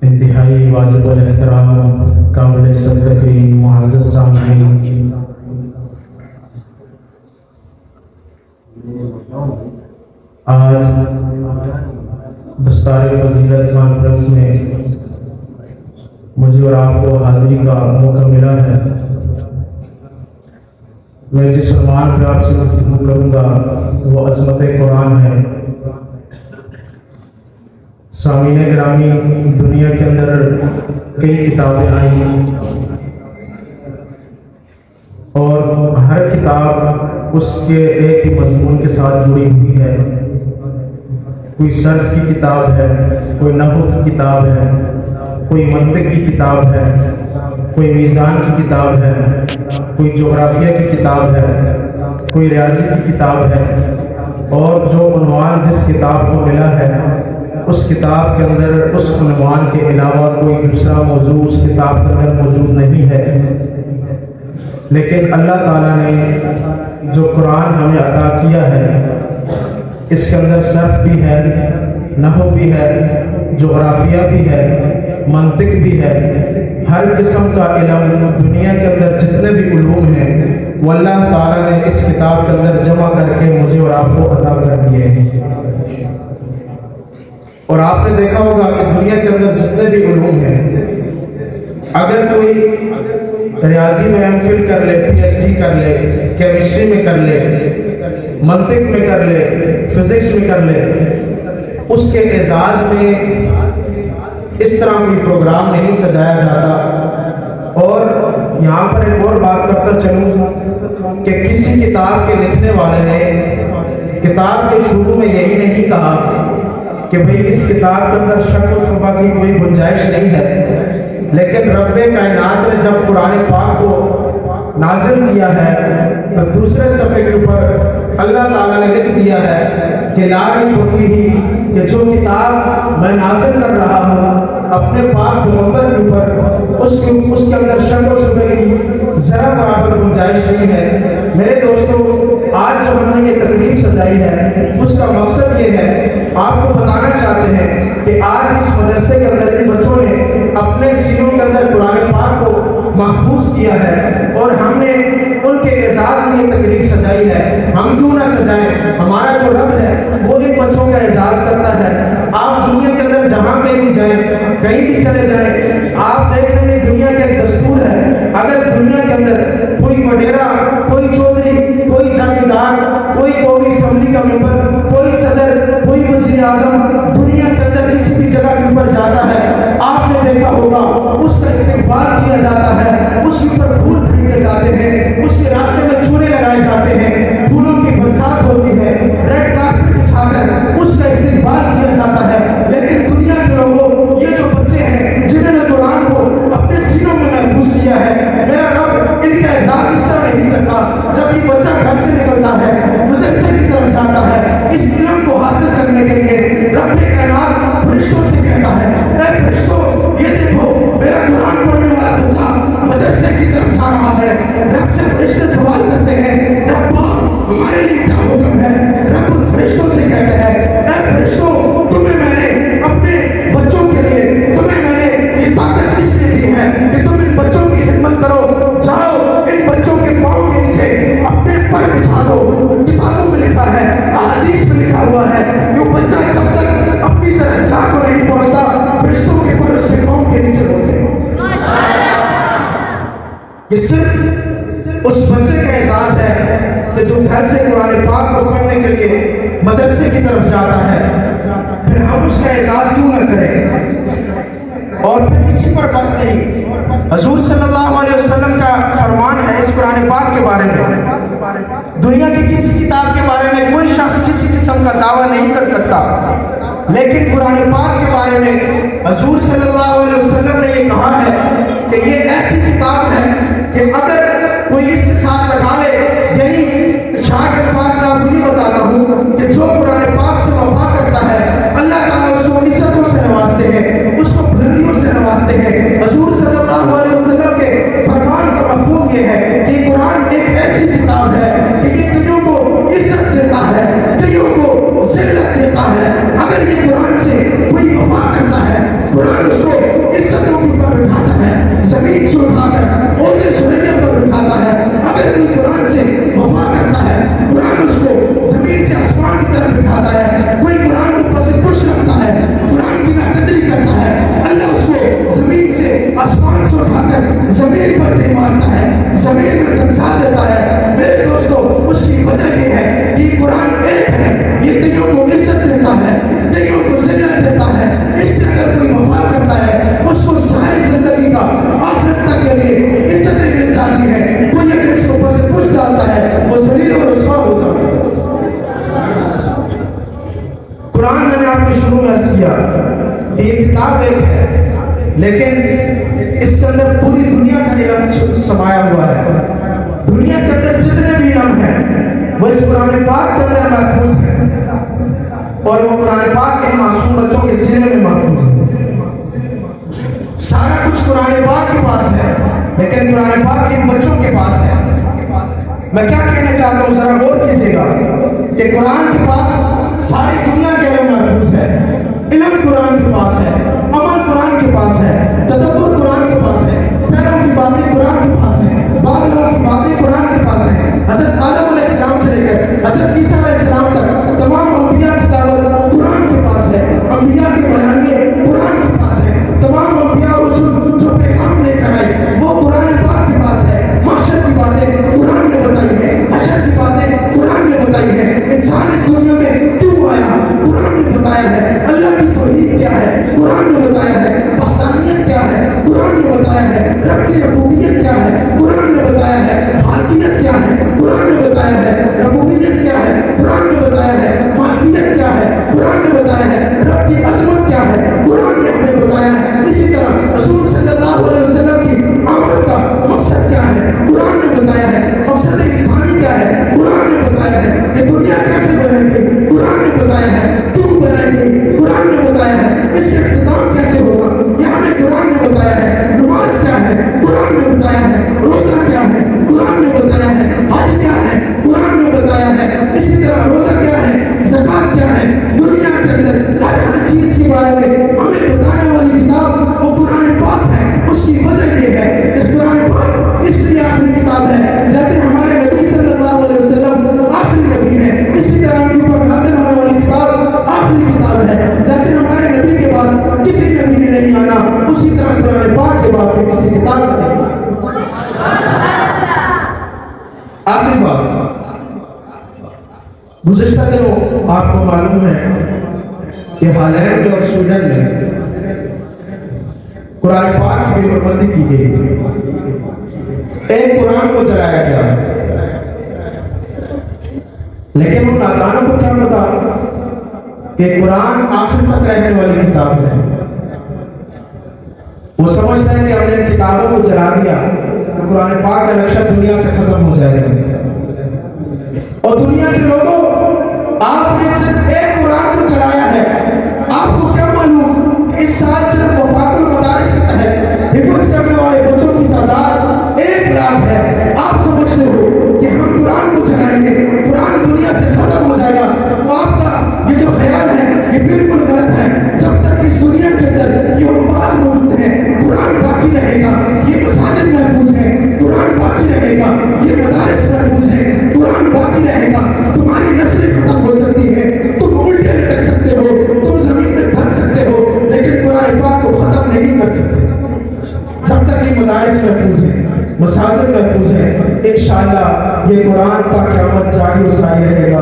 इंतहाई वाजिबुल एहतराम काबिल सदक़ीन मुअज़्ज़ज़ सामीन, आज दस्तार फजीलत कॉन्फ्रेंस में मुझे और आपको हाजिरी का मौका मिला है। मैं जिस फरमान पर आपसे गुफ्तगू करूँगा वो अज़मत कुरान है। सामीन गिरामी, दुनिया के अंदर कई किताबें आई और हर किताब उसके एक ही मजमून के साथ जुड़ी हुई है। कोई सर्फ की किताब है, कोई नहू की किताब है, कोई मंतिक की किताब है, कोई मीज़ान की किताब है, कोई जोग्राफिया की किताब है, कोई रियाजी की किताब है। और जो उन्वान जिस किताब को मिला है उस किताब के अंदर उस उन्वान के अलावा कोई दूसरा मौजू उस किताब के अंदर मौजूद नहीं है। लेकिन अल्लाह ताला ने जो कुरान हमें अता किया है इसके अंदर सर्फ भी है, नहू भी है, जोग्राफिया भी है, मंतिक भी है। हर किस्म का इल्म दुनिया के अंदर जितने भी उलूम हैं वो अल्लाह ताला ने इस किताब के अंदर जमा करके मुझे और आपको अता कर दिए हैं। और आपने देखा होगा कि दुनिया के अंदर जितने भी उलूम हैं, अगर कोई रियाजी में एमफिल कर ले, पीएचडी कर ले, केमिस्ट्री में कर ले, मंतिक में कर ले, फिजिक्स में कर ले, उसके एजाज में इस तरह कोई प्रोग्राम नहीं सजाया जाता। और यहाँ पर एक और बात करता चलूँ कि किसी किताब के लिखने वाले ने किताब के शुरू में यही नहीं कहा कि भाई इस किताब के अंदर शक व शुबा की कोई गुंजाइश नहीं है। लेकिन रब्बे कायनात ने जब कुरान पाक को नाजिल किया है तो दूसरे सफ़े के ऊपर अल्लाह ताला ने लिख दिया है कि ला रैब फीही, कि जो किताब मैं नाजिल कर रहा हूँ अपने पाक पैगंबर के ऊपर उसके अंदर शक व शुबे की जरा बराबर गुंजाइश नहीं है। मेरे दोस्तों, आज जो हमने ये तकरीब सजाई है उसका मकसद ये है, आपको बताना चाहते हैं कि आज इस मदरसे के अंदर इन बच्चों ने अपने सीनों के अंदर कुरान पाक को महफूज किया है और हमने उनके एजाज में ये तकरीब सजाई है। हम क्यों ना सजाएं, हमारा जो रब है वो इन बच्चों का एजाज करता है। आप दुनिया के अंदर जहाँ पे भी जाएं, कहीं भी चले जाएं, आप देख रहे हैं दुनिया का एक दस्तूर है, अगर दुनिया के अंदर कोई वडेरा, कोई चौधरी, कोई जमींदार, कोई कौमी असम्बली का मेंबर, कोई सदर, कोई वज़ीर आज़म दुनिया के अंदर किसी भी जगह के ऊपर जाता है, आपने देखा होगा उसका इस्तेमाल किया जाता है, उसके ऊपर फूल फेंके जाते हैं, उसके रास्ते में चूने लगाए जाते हैं, फूलों की बरसात होती है, रेड कार्पेट बिछाकर उसका इस्तेमाल किया जाता है। लेकिन दुनिया के लोगों, ये जो बच्चे हैं जिन्होंने कुरान को अपने सीनों में महफूज किया है, मेरा रब इनका एहसास इस तरह नहीं करता। जब ये बच्चा घर से निकलता है, मदरसे की तरफ जाता है, इस इल्म को हासिल करने के लिए रब्बे कायनात फरिश्तों से कहता है, ऐ फरिश्तों, ये देखो मेरा कुरान पढ़ने वाला बच्चा मदरसे की तरफ जा रहा है। रब से फरिश्ते सवाल करते हैं, रब्बा हमारे लिए क्या हुक्म है? रब उन फरिश्तों से कहते हैं, ऐ फरिश्तों, तुम्हें मैंने अपने बच्चों के लिए, तुम्हें मैंने ये ताकत इसलिए दी है कि तुम इन बच्चों की खिदमत करो। जाओ इन बच्चों के पाँव के नीचे अपने पर बिछा दो। किताबों में लिखा है, अहादीस में लिखा हुआ है, कि बच्चा जब तक अपनी दरगाह को नहीं पहुंचता फरिश्तों के पर उसके पाँव के नीचे होते हैं। ये सिर्फ उस बच्चे का एहसास है कि जो घर से कुरान पाक को पढ़ने के लिए मदरसे की तरफ जाता है। फिर हम उसका एहसास क्यों न करें? और फिर किसी पर बस नहीं, हजूर सल्लल्लाहु अलैहि वसल्लम का फरमान है इस कुरान पाक के बारे में, दुनिया की किसी किताब के बारे में कोई शख्स किसी किस्म का दावा नहीं कर सकता, लेकिन कुरान पाक के बारे में हजूर सल्लल्लाहु अलैहि वसल्लम ने ये कहा है कि ये ऐसी किताब है कि अगर कोई इसके साथ लगा ले, यही शार्ट अल्फाज में आपको ये बताता हूँ कि जो कुरान पाक से वफा करता है अल्लाह ताला उसको इज्जतों से नवाजते हैं, उसको बुलंदियों से नवाजते हैं। हजूर सल्लल्लाहु अलैहि वसल्लम के फरमान का मफहूम ये है कि कुरान एक ऐसी किताब है कि ये कईयों को इज्जत देता है, कईयों को जिल्लत देता है। अगर ये कुरान से कोई वफा करता है, कुरान उसको लेकिन इसके अंदर पूरी दुनिया का इल्म समाया हुआ है। दुनिया के अंदर जितने भी इल्म है वो इस कुरान पाक के अंदर महफूज है, और वो कुरान पाक के मासूम बच्चों के सीने में महफूज है। सारा कुछ कुरान पाक के पास है, लेकिन कुरान पाक इन बच्चों के पास है। मैं क्या कहना चाहता हूँ, जरा गौर कीजिएगा कि कुरान के पास सारी दुनिया के इल्म महफूज है। इल्म कुरान के पास है, अमल कुरान के पास है, तदब्बुर कुरान के पास है, पैरों की बातें कुरान के पास है, बादलों की बातें कुरान के पास है। हज़रत आदम अलैहिस्सलाम से लेकर हज़रत ईसा अलैहिस्सलाम तक तमाम अंबिया की दावत कुरान के पास है, अंबिया के बयानिए कुरान के पास है, तमाम अंबिया रसूल जो पैगाम लेकर आए वो कुरान पाक के पास है। महशर की बातें कुरान ने बताई है, हशर की बातें कुरान ने बताई है, इंसान इस दुनिया में क्यों आया कुरान ने बताया है, अल्लाह की तौहीद क्या है कुरान ने बताया है, वहदानियत क्या है कुरान ने बताया है, रब की रबूबियत क्या है कुरान ने बताया है, खालिकियत क्या है कुरान ने बताया है, रबूबियत क्या है कुरान ने बताया है, मालिकियत क्या है कुरान ने बताया है, रब की अज़मत क्या है कुरान ने हमें बताया है। इसी तरह रसूल सल्लल्लाहु अलैहि वसल्लम की आमद का मकसद क्या है कुरान ने बताया है, मकसद इंसानी क्या है कुरान ने बताया है, ये दुनिया कैसे बनेगी कुरान ने बताया है, क्यों बनाएगी कुरान ने बताया है, इसका इख्तिताम कैसे होगा ये हमें कुरान ने बताया है, नमाज क्या है कुरान ने बताया है, रोजा क्या है कुरान ने बताया है, हज क्या है कुरान ने बताया है। इसी तरह रोजा क्या है, ज़कात क्या है, दुनिया के अंदर हर चीज के बारे में हमें बताने वाली किताब वो कुरान पाक है। उसकी वजह ये है कि कुरान पाक इसलिए आखिरी किताब है, जैसे हमारे नबी सल्लल्लाहु अलैहि वसल्लम आखिरी नबी है, इसी तरह उनके ऊपर नाज़िल होने वाली किताब आखिरी किताब है। जैसे हमारे नबी के बाद किसी नबी ने नहीं आना, उसी तरह कुरान पाक के बाद किसी किताब ने नहीं आना। आखिरी बात, गुज़िश्ता दिनों आपको मालूम है कि हॉलैंड और स्वीडन में कुरान पाक की बेहरमती की गई, एक कुरान को जलाया गया, लेकिन उन नादानों को क्या पता कि कुरान आखिर तक रहने वाली किताब है। वो समझते हैं कि हमने इन किताबों को जला दिया तो कुरान पाक का नक्शा दुनिया से खत्म हो जाएगा। और दुनिया के लोगों, आपने सिर्फ एक कुरान को जलाया है, आपको क्या मालूम इस साल सिर्फ वफाकुल मदारिस के तहत हिफ्ज़ करने वाले बच्चों की तादाद 1 लाख है। आप समझते हो कि हम कुरान को जलाएंगे, कुरान दुनिया से खत्म हो जाएगा। आपका ये जो ख्याल है ये बिल्कुल गलत है। जब तक इस दुनिया के अंदर ये अल्फाज मौजूद है कुरान बाकी रहेगा, ये मसाजिद महफूज है कुरान बाकी रहेगा, ये मदारिस महफूज है कुरान बाकी रहेगा। तुम्हारी नस्लें खत्म हो सकती है, तुम उल्टे लटक सकते हो, तुम जमीन में धंस सकते हो, लेकिन कुरान पाक को खत्म नहीं कर सकते जब तक ये मदारिस महफूज है, मसाजिद महफूज है। इंशाअल्लाह ये कुरान का क़यामत जारी और सारी रहेगा।